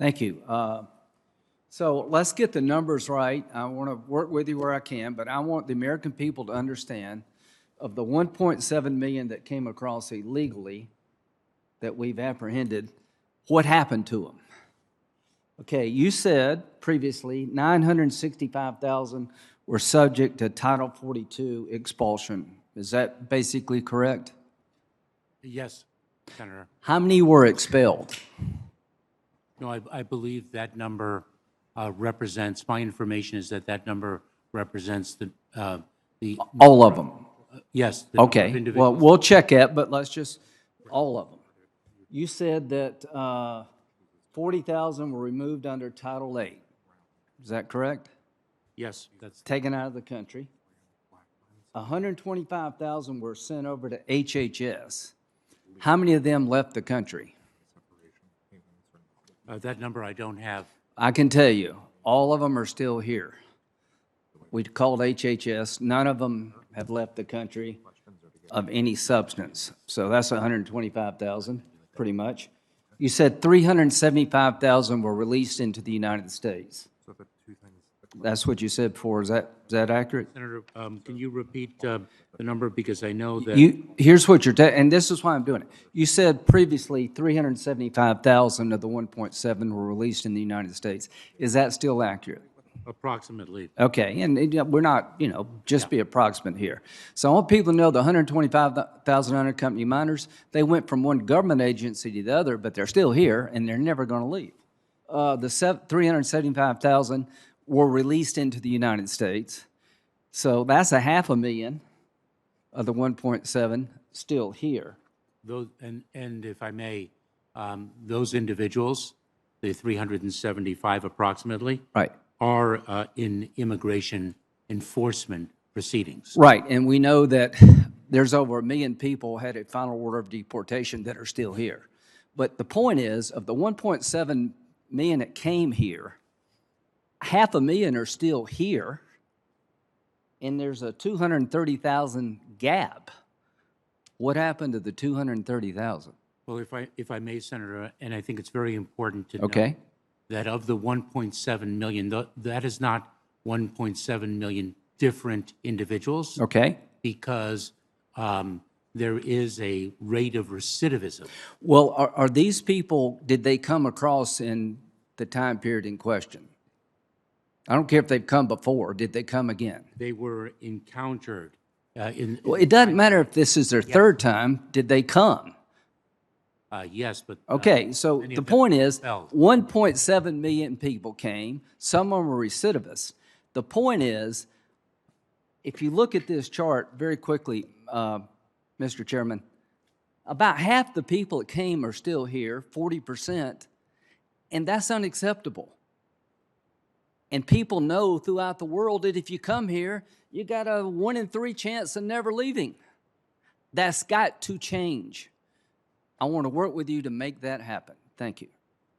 Thank you. So let's get the numbers right. I want to work with you where I can, but I want the American people to understand of the 1.7 million that came across illegally that we've apprehended, what happened to them? Okay, you said previously 965,000 were subject to Title 42 expulsion. Is that basically correct? Yes, Senator. How many were expelled? No, I believe that number represents, my information is that that number represents the All of them? yes. The number of Okay, well, individuals. we'll check it, but let's just, all of them. You said that 40,000 were removed under Title 8. Is that correct? Yes, that's, Taken out of the country. 125,000 were sent over to HHS. How many of them left the country? that number I don't have. I can tell you, all of them are still here. We called HHS. None of them have left the country of any substance. So that's 125,000, pretty much. You said 375,000 were released into the United States. That's what you said before. Is that accurate? Senator, can you repeat the number, because I know that Here's what and this is why I'm doing it. You said previously 375,000 of the 1.7 were released in the United States. Is that still accurate? approximately. Okay, and we're not, just be approximate here. So I want people to know the 125,000 unaccompanied minors, they went from one government agency to the other, but they're still here, and they're never going to leave. The 375,000 were released into the United States. So that's 500,000 of the 1.7 still here. Those, and if I may, those individuals, the 375 approximately, Right. are in immigration enforcement proceedings. Right, and we know that there's over 1 million people had a final order of deportation that are still here. But the point is, of the 1.7 million that came here, 500,000 are still here, and there's a 230,000 gap. What happened to the 230,000? Well, if I may, Senator, and I think it's very important to Okay. note that of the 1.7 million, that is not 1.7 million different individuals. Okay. Because there is a rate of recidivism. Well, are these people, did they come across in the time period in question? I don't care if they've come before. Did they come again? They were encountered in. Well, it doesn't matter if this is their third time. Did they come? Yes, but. Okay, so many the of them point is, expelled. 1.7 million people came. Some of them were recidivists. The point is, if you look at this chart very quickly, Mr. Chairman, about half the people that came are still here, 40%, and that's unacceptable. And people know throughout the world that if you come here, you got a 1 in 3 chance of never leaving. That's got to change. I want to work with you to make that happen. Thank you.